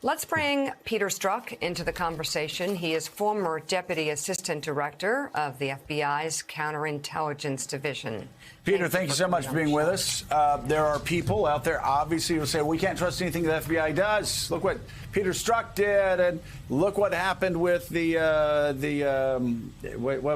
Let's bring Peter Strzok into the conversation. He is former Deputy Assistant Director of the FBI's Counterintelligence Division. Peter, thank you so much for being with us. There are people out there, obviously, who say, we can't trust anything the FBI does. Look what Peter Strzok did, and look what happened with what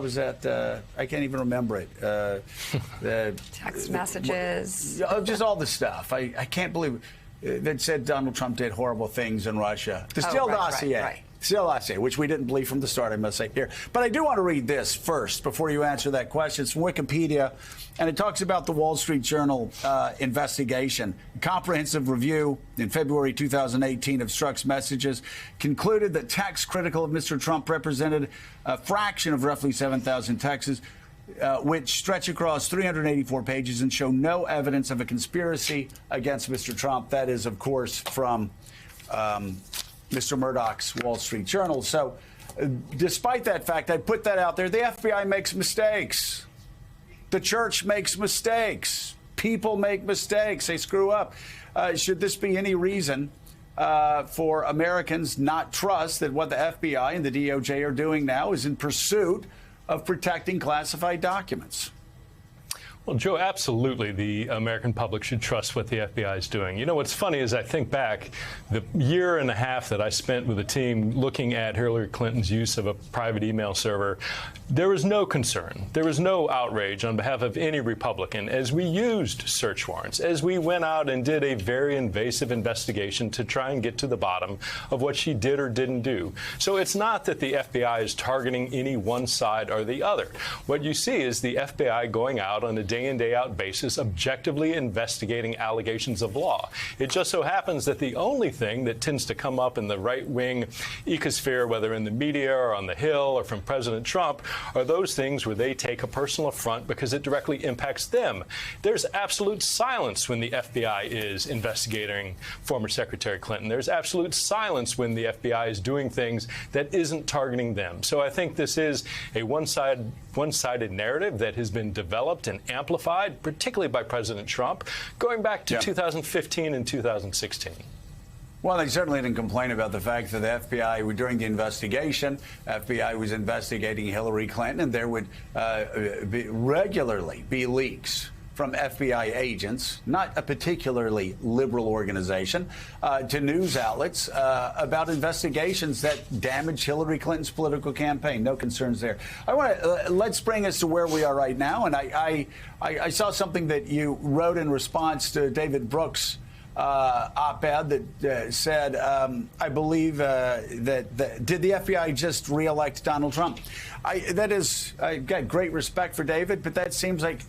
was that? I can't even remember it. The text messages. Just all the stuff. I can't believe it. That said Donald Trump did horrible things in Russia. The Steele dossier. Right. Steele dossier, which we didn't believe from the start, I must say here. But I do want to read this first before you answer that question. It's from Wikipedia, and it talks about the Wall Street Journal investigation. A comprehensive review in February 2018 of Strzok's messages concluded that texts critical of Mr. Trump represented a fraction of roughly 7,000 texts, which stretch across 384 pages and show no evidence of a conspiracy against Mr. Trump. That is, of course, from Mr. Murdoch's Wall Street Journal. So despite that fact, I put that out there. The FBI makes mistakes. The church makes mistakes. People make mistakes. They screw up. Should this be any reason for Americans not trust that what the FBI and the DOJ are doing now is in pursuit of protecting classified documents? Well, Joe, absolutely the American public should trust what the FBI is doing. You know, what's funny is I think back the year and a half that I spent with a team looking at Hillary Clinton's use of a private email server, there was no concern. There was no outrage on behalf of any Republican as we used search warrants, as we went out and did a very invasive investigation to try and get to the bottom of what she did or didn't do. So it's not that the FBI is targeting any one side or the other. What you see is the FBI going out on a day in, day out basis, objectively investigating allegations of law. It just so happens that the only thing that tends to come up in the right-wing ecosphere, whether in the media or on the Hill or from President Trump, are those things where they take a personal affront because it directly impacts them. There's absolute silence when the FBI is investigating former Secretary Clinton. There's absolute silence when the FBI is doing things that isn't targeting them. So I think this is a one-sided narrative that has been developed and amplified, particularly by President Trump, going back to 2015 and 2016. Well, they certainly didn't complain about the fact that the FBI, during the investigation, FBI was investigating Hillary Clinton, and there would regularly be leaks from FBI agents, not a particularly liberal organization, to news outlets about investigations that damaged Hillary Clinton's political campaign. No concerns there. I want to let's bring us to where we are right now. And I saw something that you wrote in response to David Brooks' op-ed that said, I believe that did the FBI just reelect Donald Trump? I've got great respect for David, but that seems like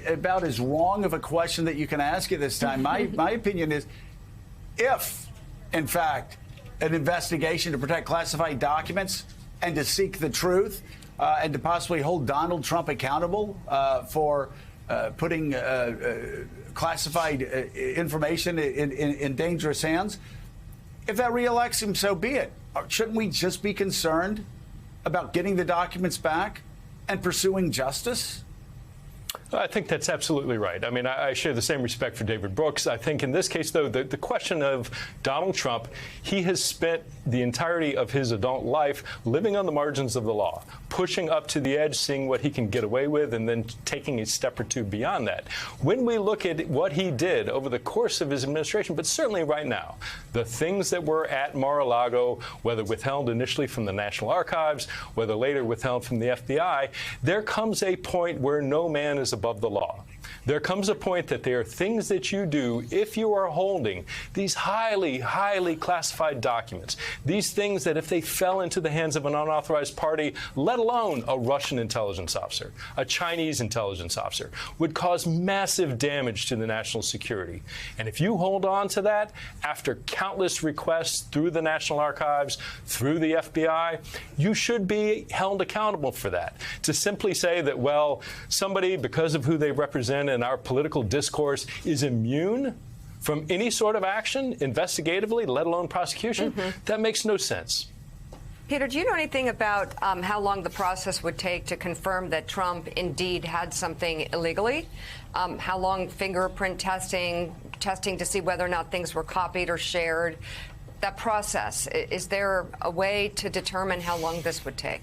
about as wrong of a question that you can ask at this time. My opinion is, if, in fact, an investigation to protect classified documents and to seek the truth and to possibly hold Donald Trump accountable for putting classified information in dangerous hands, if that reelects him, so be it. Shouldn't we just be concerned about getting the documents back and pursuing justice? I think that's absolutely right. I mean, I share the same respect for David Brooks. I think in this case, though, the question of Donald Trump, he has spent the entirety of his adult life living on the margins of the law, pushing up to the edge, seeing what he can get away with, and then taking a step or two beyond that. When we look at what he did over the course of his administration, but certainly right now, the things that were at Mar-a-Lago, whether withheld initially from the National Archives, whether later withheld from the FBI, there comes a point where no man is above the law. There comes a point that there are things that you do if you are holding these highly, highly classified documents, these things that if they fell into the hands of an unauthorized party, let alone a Russian intelligence officer, a Chinese intelligence officer, would cause massive damage to the national security. And if you hold on to that after countless requests through the National Archives, through the FBI, you should be held accountable for that. To simply say that, well, somebody, because of who they represent in our political discourse, is immune from any sort of action investigatively, let alone prosecution, that makes no sense. Peter, do you know anything about how long the process would take to confirm that Trump indeed had something illegally? How long fingerprint testing to see whether or not things were copied or shared? that process? Is there a way to determine how long this would take?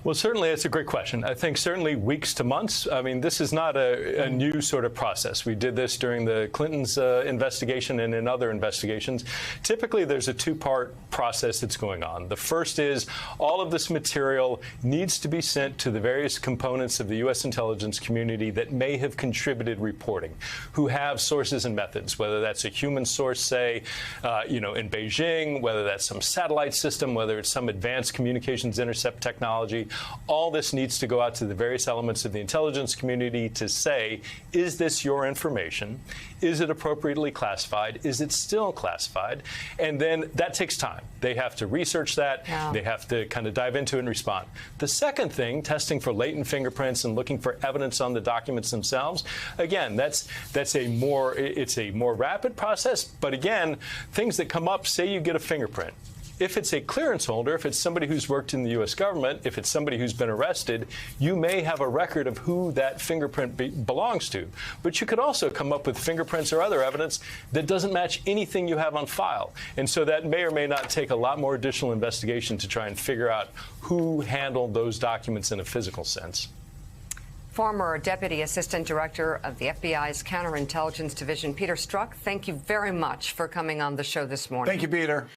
Well, certainly, it's a great question. I think certainly weeks to months. I mean, this is not a new sort of process. We did this during the Clintons' investigation and in other investigations. Typically, there's a two-part process that's going on. The first is all of this material needs to be sent to the various components of the U.S. intelligence community that may have contributed reporting, who have sources and methods, whether that's a human source, say, in Beijing, whether that's some satellite system, whether it's some advanced communications intercept technology. All this needs to go out to the various elements of the intelligence community to say, is this your information? Is it appropriately classified? Is it still classified? And then that takes time. They have to research that. Yeah. They have to kind of dive into it and respond. The second thing, testing for latent fingerprints and looking for evidence on the documents themselves, again, it's a more rapid process. But again, things that come up, say you get a fingerprint. If it's a clearance holder, if it's somebody who's worked in the U.S. government, if it's somebody who's been arrested, you may have a record of who that fingerprint belongs to. But you could also come up with fingerprints or other evidence that doesn't match anything you have on file. And so that may or may not take a lot more additional investigation to try and figure out who handled those documents in a physical sense. Former Deputy Assistant Director of the FBI's Counterintelligence Division, Peter Strzok, thank you very much for coming on the show this morning. Thank you, Peter.